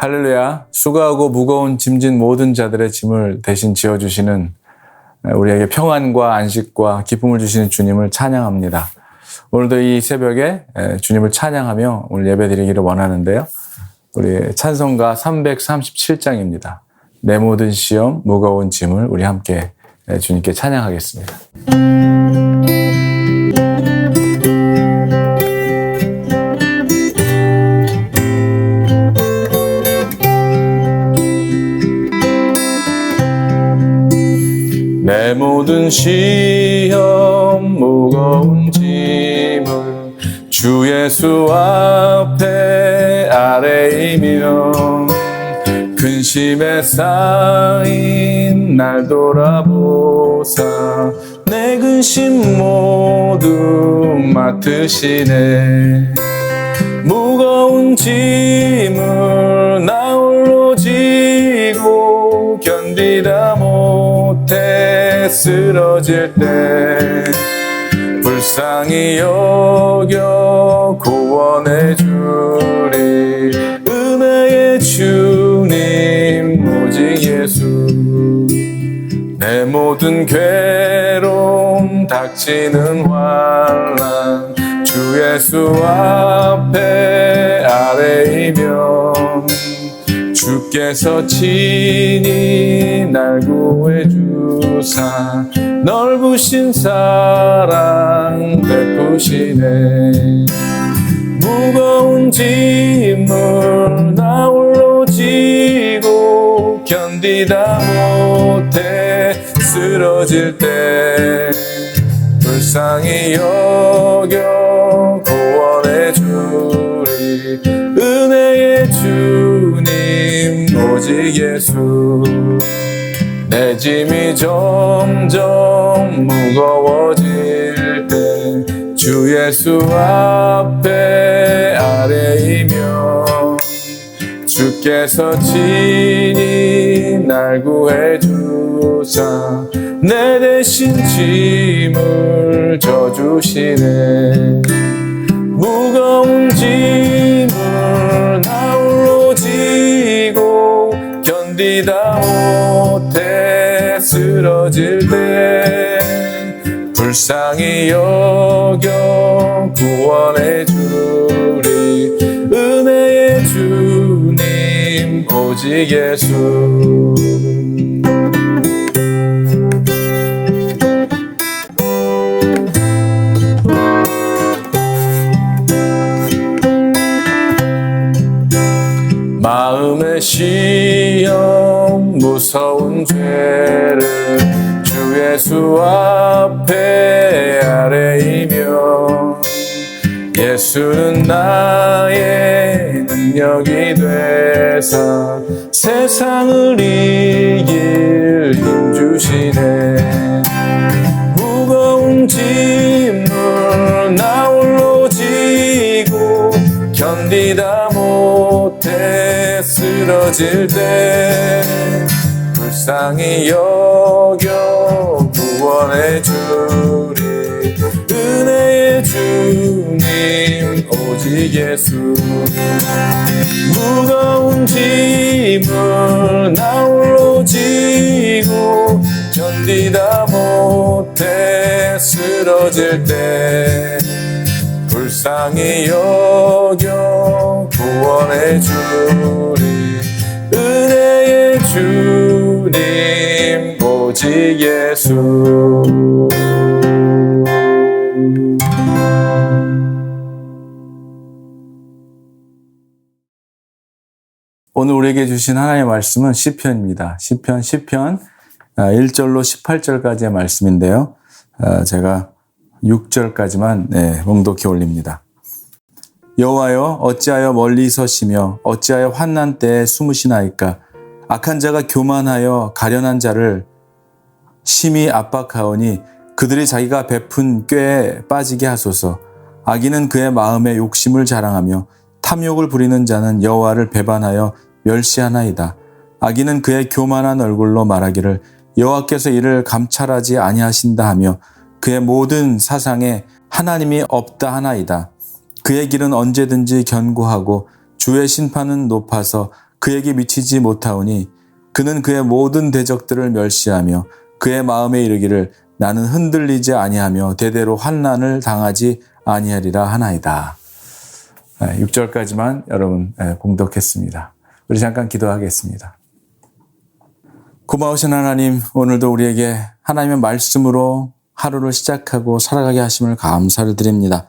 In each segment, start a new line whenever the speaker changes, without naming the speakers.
할렐루야. 수고하고 무거운 짐진 모든 자들의 짐을 대신 지어주시는 우리에게 평안과 안식과 기쁨을 주시는 주님을 찬양합니다. 오늘도 이 새벽에 주님을 찬양하며 오늘 예배드리기를 원하는데요. 우리 찬송가 337장입니다. 내 모든 시험, 무거운 짐을 우리 함께 주님께 찬양하겠습니다. 내 모든 시험 무거운 짐을 주 예수 앞에 아뢰이며 근심에 쌓인 날 돌아보사 내 근심 모두 맡으시네. 무거운 짐을 나 홀로 지고 견디다 못해 쓰러질 때 불쌍히 여겨 구원해 주리 은혜의 주님 오직 예수. 내 모든 괴로움 닥치는 환난 주 예수 앞에 아뢰이며 주께서 친히 날 구해 주사 넓으신 사랑 베푸시네. 무거운 짐을 나 홀로 지고 견디다 못해 쓰러질 때 불쌍히 여겨 구원해 주리 은혜의 주님 오직 예수. 내 짐이 점점 무거워질 때 주 예수 앞에 아뢰이며 주께서 친히 날 구해 주사 내 대신 짐을 져주시네. 무거운 짐을 나 홀로 지고 견디다 못해 쓰러질 때 불쌍히 여겨 구원해 주리 은혜의 주님 오직 예수. 마음의 시험 무서운 죄를 주 예수 앞에 아뢰이며 예수는 나의 능력이 되사 세상을 이길 힘 주시네. 무거운 짐을 나 홀로 지고 견디다 못해 쓰러질 때 불쌍히 여겨 구원해 주리 은혜의 주님 오직 예수. 무거운 짐을 나 홀로 지고 견디다 못해 쓰러질 때 불쌍히 여겨 구원해 주리 은혜의 주님 오직 예수. 오늘 우리에게 주신 하나님의 말씀은 시편입니다. 시편 1절로 18절까지의 말씀인데요. 제가 6절까지만 봉독해 올립니다. 여호와여 어찌하여 멀리 서시며 어찌하여 환난 때에 숨으시나이까. 악한 자가 교만하여 가련한 자를 심히 압박하오니 그들이 자기가 베푼 꾀에 빠지게 하소서. 악인은 그의 마음에 욕심을 자랑하며 탐욕을 부리는 자는 여호와를 배반하여 멸시하나이다. 악인은 그의 교만한 얼굴로 말하기를 여호와께서 이를 감찰하지 아니하신다 하며 그의 모든 사상에 하나님이 없다 하나이다. 그의 길은 언제든지 견고하고 주의 심판은 높아서 그에게 미치지 못하오니 그는 그의 모든 대적들을 멸시하며 그의 마음에 이르기를 나는 흔들리지 아니하며 대대로 환난을 당하지 아니하리라 하나이다. 6절까지만 여러분 봉독했습니다. 우리 잠깐 기도하겠습니다. 고마우신 하나님, 오늘도 우리에게 하나님의 말씀으로 하루를 시작하고 살아가게 하심을 감사를 드립니다.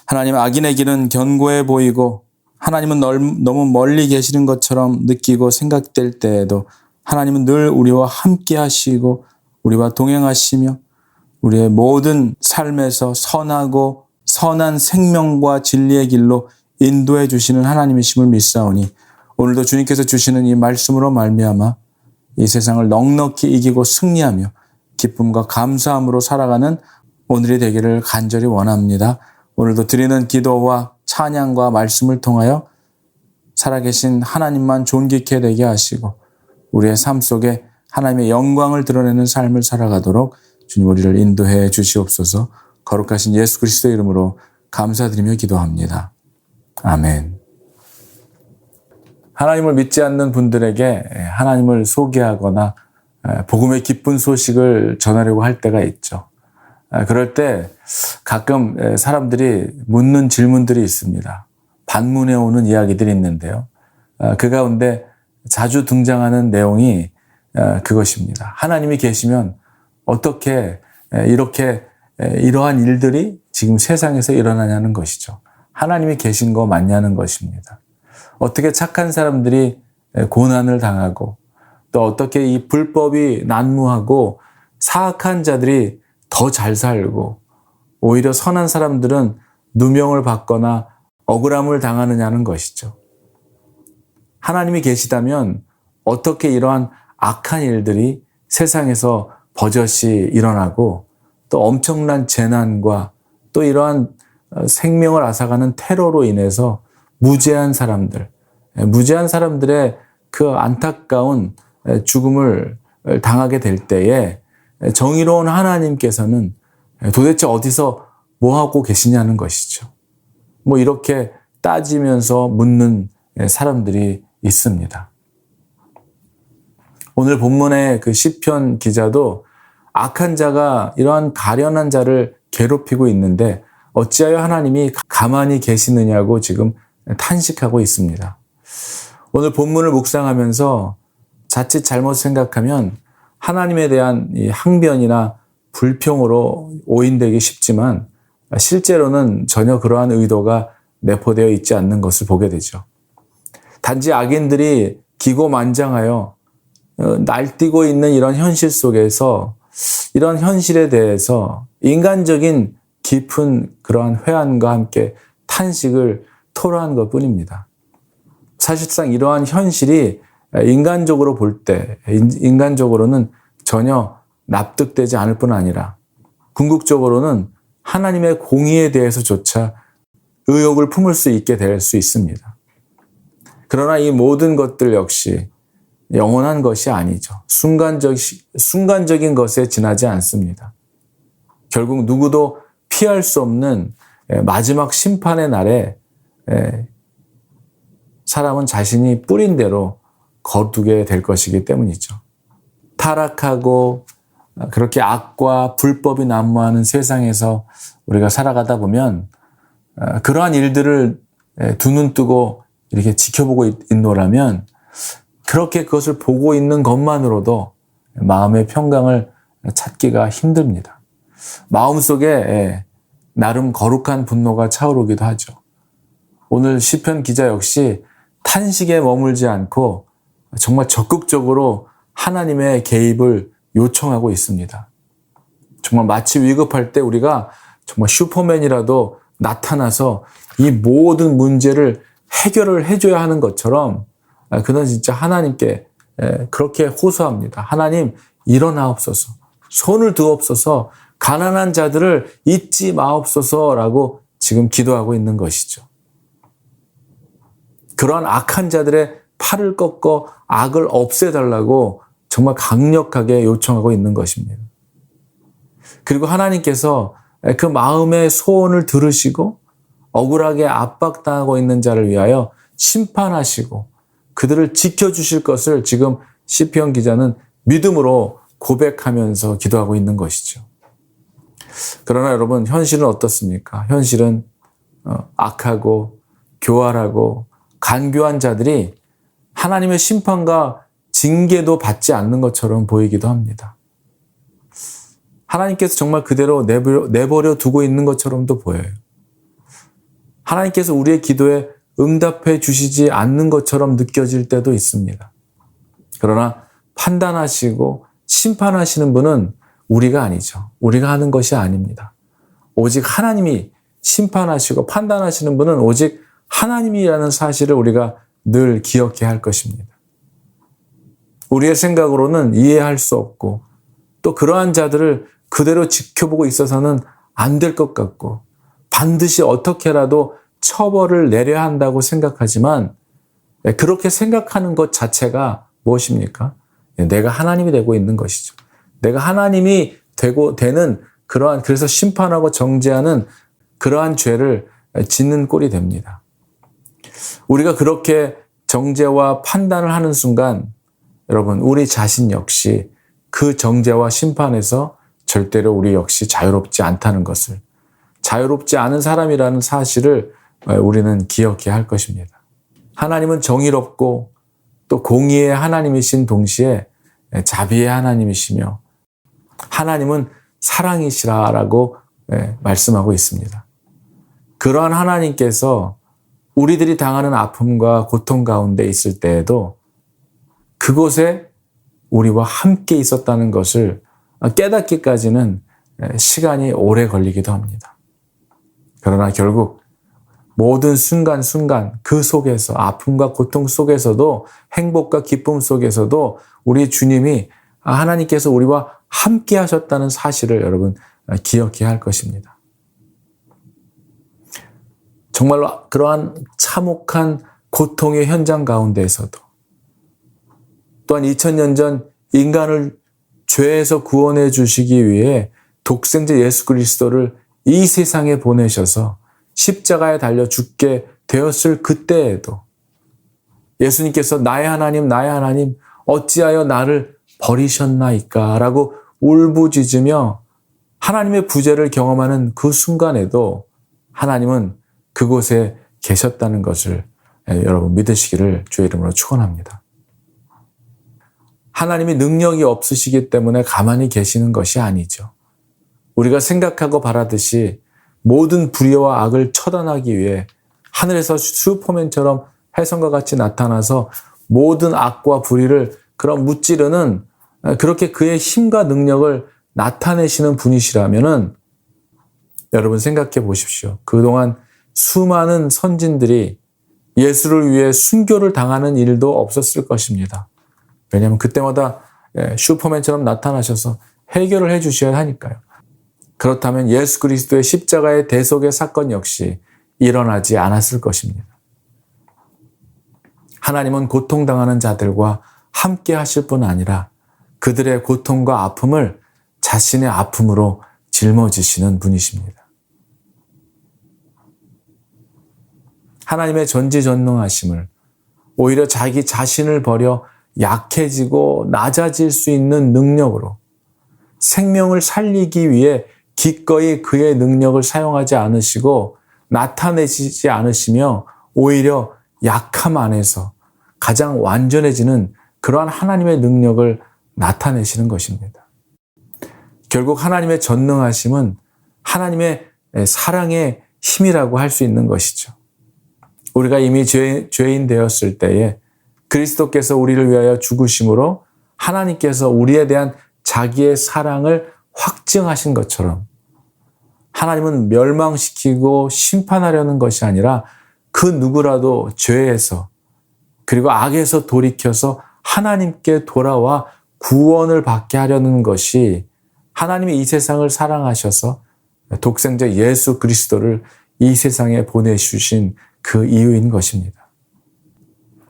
하나님, 악인의 길은 견고해 보이고 하나님은 너무 멀리 계시는 것처럼 느끼고 생각될 때에도 하나님은 늘 우리와 함께 하시고 우리와 동행하시며 우리의 모든 삶에서 선하고 선한 생명과 진리의 길로 인도해 주시는 하나님이심을 믿사오니 오늘도 주님께서 주시는 이 말씀으로 말미암아 이 세상을 넉넉히 이기고 승리하며 기쁨과 감사함으로 살아가는 오늘이 되기를 간절히 원합니다. 오늘도 드리는 기도와 찬양과 말씀을 통하여 살아계신 하나님만 존귀케 되게 하시고 우리의 삶 속에 하나님의 영광을 드러내는 삶을 살아가도록 주님 우리를 인도해 주시옵소서. 거룩하신 예수 그리스도의 이름으로 감사드리며 기도합니다. 아멘. 하나님을 믿지 않는 분들에게 하나님을 소개하거나 복음의 기쁜 소식을 전하려고 할 때가 있죠. 그럴 때 가끔 사람들이 묻는 질문들이 있습니다. 반문해 오는 이야기들이 있는데요. 그 가운데 자주 등장하는 내용이 그것입니다. 하나님이 계시면 어떻게 이러한 일들이 지금 세상에서 일어나냐는 것이죠. 하나님이 계신 거 맞냐는 것입니다. 어떻게 착한 사람들이 고난을 당하고 또 어떻게 이 불법이 난무하고 사악한 자들이 더 잘 살고 오히려 선한 사람들은 누명을 받거나 억울함을 당하느냐는 것이죠. 하나님이 계시다면 어떻게 이러한 악한 일들이 세상에서 버젓이 일어나고 또 엄청난 재난과 또 이러한 생명을 앗아가는 테러로 인해서 무죄한 사람들의 그 안타까운 죽음을 당하게 될 때에 정의로운 하나님께서는 도대체 어디서 뭐 하고 계시냐는 것이죠. 뭐 이렇게 따지면서 묻는 사람들이 있습니다. 오늘 본문의 그 시편 기자도 악한 자가 이러한 가련한 자를 괴롭히고 있는데 어찌하여 하나님이 가만히 계시느냐고 지금 탄식하고 있습니다. 오늘 본문을 묵상하면서 자칫 잘못 생각하면 하나님에 대한 이 항변이나 불평으로 오인되기 쉽지만 실제로는 전혀 그러한 의도가 내포되어 있지 않는 것을 보게 되죠. 단지 악인들이 기고만장하여 날뛰고 있는 이런 현실 속에서 이런 현실에 대해서 인간적인 깊은 그러한 회한과 함께 탄식을 토로한 것뿐입니다. 사실상 이러한 현실이 인간적으로 볼 때, 인간적으로는 전혀 납득되지 않을 뿐 아니라 궁극적으로는 하나님의 공의에 대해서조차 의혹을 품을 수 있게 될 수 있습니다. 그러나 이 모든 것들 역시 영원한 것이 아니죠. 순간적인 것에 지나지 않습니다. 결국 누구도 피할 수 없는 마지막 심판의 날에 사람은 자신이 뿌린 대로 거두게 될 것이기 때문이죠. 타락하고 그렇게 악과 불법이 난무하는 세상에서 우리가 살아가다 보면 그러한 일들을 두 눈 뜨고 이렇게 지켜보고 있노라면 그렇게 그것을 보고 있는 것만으로도 마음의 평강을 찾기가 힘듭니다. 마음속에 나름 거룩한 분노가 차오르기도 하죠. 오늘 시편 기자 역시 탄식에 머물지 않고 정말 적극적으로 하나님의 개입을 요청하고 있습니다. 정말 마치 위급할 때 우리가 정말 슈퍼맨이라도 나타나서 이 모든 문제를 해결을 해줘야 하는 것처럼 그는 진짜 하나님께 그렇게 호소합니다. 하나님 일어나옵소서, 손을 두옵소서, 가난한 자들을 잊지 마옵소서라고 지금 기도하고 있는 것이죠. 그러한 악한 자들의 팔을 꺾어 악을 없애달라고 정말 강력하게 요청하고 있는 것입니다. 그리고 하나님께서 그 마음의 소원을 들으시고 억울하게 압박당하고 있는 자를 위하여 심판하시고 그들을 지켜주실 것을 지금 시편 기자는 믿음으로 고백하면서 기도하고 있는 것이죠. 그러나 여러분, 현실은 어떻습니까? 현실은 악하고 교활하고 간교한 자들이 하나님의 심판과 징계도 받지 않는 것처럼 보이기도 합니다. 하나님께서 정말 그대로 내버려 두고 있는 것처럼도 보여요. 하나님께서 우리의 기도에 응답해 주시지 않는 것처럼 느껴질 때도 있습니다. 그러나 판단하시고 심판하시는 분은 우리가 아니죠. 우리가 하는 것이 아닙니다. 오직 하나님이 심판하시고 판단하시는 분은 오직 하나님이라는 사실을 우리가 늘 기억해야 할 것입니다. 우리의 생각으로는 이해할 수 없고 또 그러한 자들을 그대로 지켜보고 있어서는 안 될 것 같고 반드시 어떻게라도 처벌을 내려야 한다고 생각하지만 그렇게 생각하는 것 자체가 무엇입니까? 내가 하나님이 되고 있는 것이죠. 내가 하나님이 되는 그래서 심판하고 정죄하는 그러한 죄를 짓는 꼴이 됩니다. 우리가 그렇게 정죄와 판단을 하는 순간 여러분, 우리 자신 역시 그 정죄와 심판에서 절대로 우리 역시 자유롭지 않다는 것을, 자유롭지 않은 사람이라는 사실을 우리는 기억해야 할 것입니다. 하나님은 정의롭고 또 공의의 하나님이신 동시에 자비의 하나님이시며 하나님은 사랑이시라라고 말씀하고 있습니다. 그러한 하나님께서 우리들이 당하는 아픔과 고통 가운데 있을 때에도 그곳에 우리와 함께 있었다는 것을 깨닫기까지는 시간이 오래 걸리기도 합니다. 그러나 결국 모든 순간순간 그 속에서 아픔과 고통 속에서도 행복과 기쁨 속에서도 우리 주님이 하나님께서 우리와 함께 하셨다는 사실을 여러분 기억해야 할 것입니다. 정말로 그러한 참혹한 고통의 현장 가운데에서도 또한 2000년 전 인간을 죄에서 구원해 주시기 위해 독생자 예수 그리스도를 이 세상에 보내셔서 십자가에 달려 죽게 되었을 그때에도 예수님께서 나의 하나님 어찌하여 나를 버리셨나이까 라고 울부짖으며 하나님의 부재를 경험하는 그 순간에도 하나님은 그곳에 계셨다는 것을 여러분 믿으시기를 주의 이름으로 축원합니다. 하나님이 능력이 없으시기 때문에 가만히 계시는 것이 아니죠. 우리가 생각하고 바라듯이 모든 불의와 악을 처단하기 위해 하늘에서 슈퍼맨처럼 혜성과 같이 나타나서 모든 악과 불의를 그런 무찌르는 그렇게 그의 힘과 능력을 나타내시는 분이시라면은 여러분 생각해 보십시오. 그동안 수많은 선진들이 예수를 위해 순교를 당하는 일도 없었을 것입니다. 왜냐하면 그때마다 슈퍼맨처럼 나타나셔서 해결을 해 주셔야 하니까요. 그렇다면 예수 그리스도의 십자가의 대속의 사건 역시 일어나지 않았을 것입니다. 하나님은 고통당하는 자들과 함께 하실 뿐 아니라 그들의 고통과 아픔을 자신의 아픔으로 짊어지시는 분이십니다. 하나님의 전지전능하심을 오히려 자기 자신을 버려 약해지고 낮아질 수 있는 능력으로 생명을 살리기 위해 기꺼이 그의 능력을 사용하지 않으시고 나타내시지 않으시며 오히려 약함 안에서 가장 완전해지는 그러한 하나님의 능력을 나타내시는 것입니다. 결국 하나님의 전능하심은 하나님의 사랑의 힘이라고 할 수 있는 것이죠. 우리가 이미 죄인 되었을 때에 그리스도께서 우리를 위하여 죽으심으로 하나님께서 우리에 대한 자기의 사랑을 확증하신 것처럼 하나님은 멸망시키고 심판하려는 것이 아니라 그 누구라도 죄에서 그리고 악에서 돌이켜서 하나님께 돌아와 구원을 받게 하려는 것이 하나님이 이 세상을 사랑하셔서 독생자 예수 그리스도를 이 세상에 보내주신 그 이유인 것입니다.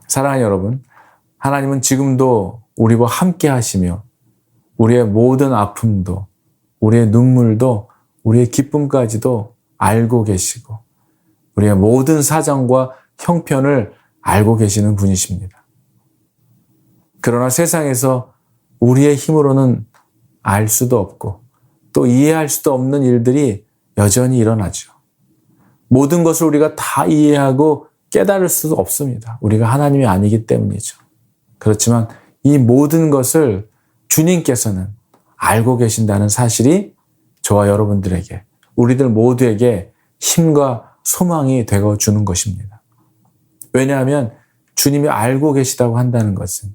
사랑하는 여러분, 하나님은 지금도 우리와 함께 하시며 우리의 모든 아픔도 우리의 눈물도 우리의 기쁨까지도 알고 계시고 우리의 모든 사정과 형편을 알고 계시는 분이십니다. 그러나 세상에서 우리의 힘으로는 알 수도 없고 또 이해할 수도 없는 일들이 여전히 일어나죠. 모든 것을 우리가 다 이해하고 깨달을 수도 없습니다. 우리가 하나님이 아니기 때문이죠. 그렇지만 이 모든 것을 주님께서는 알고 계신다는 사실이 저와 여러분들에게, 우리들 모두에게 힘과 소망이 되어주는 것입니다. 왜냐하면 주님이 알고 계시다고 한다는 것은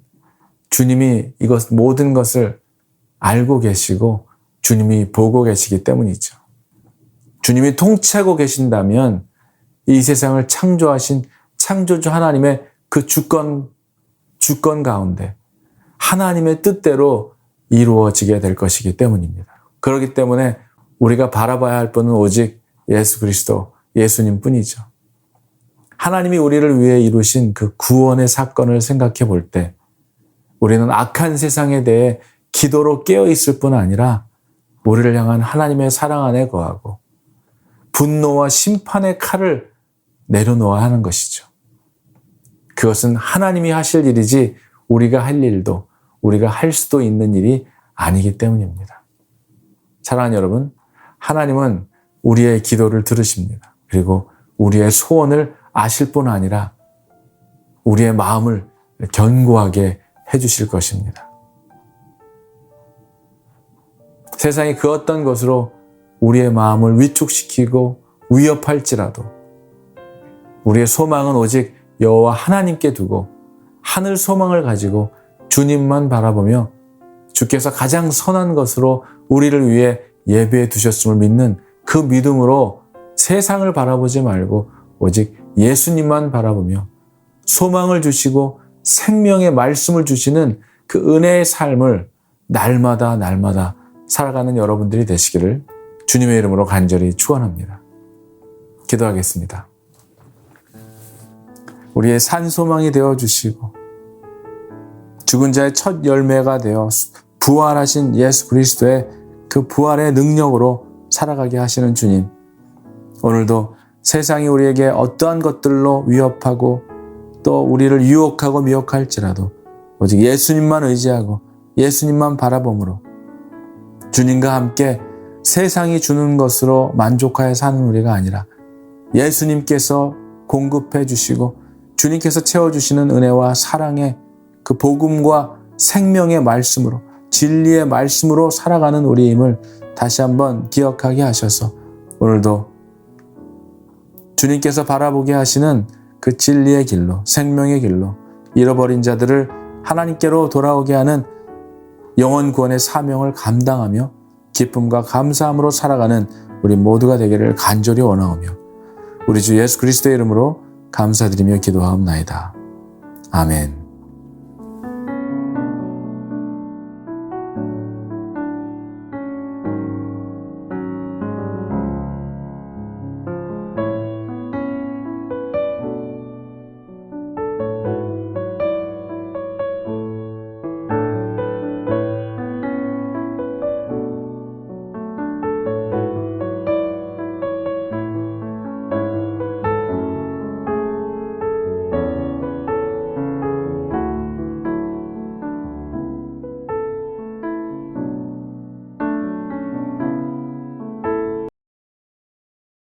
주님이 이것 모든 것을 알고 계시고 주님이 보고 계시기 때문이죠. 주님이 통치하고 계신다면 이 세상을 창조하신 창조주 하나님의 그 주권 가운데 하나님의 뜻대로 이루어지게 될 것이기 때문입니다. 그렇기 때문에 우리가 바라봐야 할 분은 오직 예수 그리스도, 예수님 뿐이죠. 하나님이 우리를 위해 이루신 그 구원의 사건을 생각해 볼 때 우리는 악한 세상에 대해 기도로 깨어 있을 뿐 아니라 우리를 향한 하나님의 사랑 안에 거하고 분노와 심판의 칼을 내려놓아야 하는 것이죠. 그것은 하나님이 하실 일이지 우리가 할 일도, 우리가 할 수도 있는 일이 아니기 때문입니다. 사랑하는 여러분, 하나님은 우리의 기도를 들으십니다. 그리고 우리의 소원을 아실 뿐 아니라 우리의 마음을 견고하게 해주실 것입니다. 세상이 그 어떤 것으로 우리의 마음을 위축시키고 위협할지라도 우리의 소망은 오직 여호와 하나님께 두고 하늘 소망을 가지고 주님만 바라보며 주께서 가장 선한 것으로 우리를 위해 예배해 두셨음을 믿는 그 믿음으로 세상을 바라보지 말고 오직 예수님만 바라보며 소망을 주시고 생명의 말씀을 주시는 그 은혜의 삶을 날마다 살아가는 여러분들이 되시기를 주님의 이름으로 간절히 축원합니다. 기도하겠습니다. 우리의 산 소망이 되어주시고 죽은 자의 첫 열매가 되어 부활하신 예수 그리스도의 그 부활의 능력으로 살아가게 하시는 주님, 오늘도 세상이 우리에게 어떠한 것들로 위협하고 또 우리를 유혹하고 미혹할지라도 오직 예수님만 의지하고 예수님만 바라봄으로 주님과 함께 세상이 주는 것으로 만족하여 사는 우리가 아니라 예수님께서 공급해 주시고 주님께서 채워주시는 은혜와 사랑의 그 복음과 생명의 말씀으로, 진리의 말씀으로 살아가는 우리임을 다시 한번 기억하게 하셔서 오늘도 주님께서 바라보게 하시는 그 진리의 길로, 생명의 길로 잃어버린 자들을 하나님께로 돌아오게 하는 영혼 구원의 사명을 감당하며 기쁨과 감사함으로 살아가는 우리 모두가 되기를 간절히 원하오며 우리 주 예수 그리스도의 이름으로 감사드리며 기도하옵나이다. 아멘.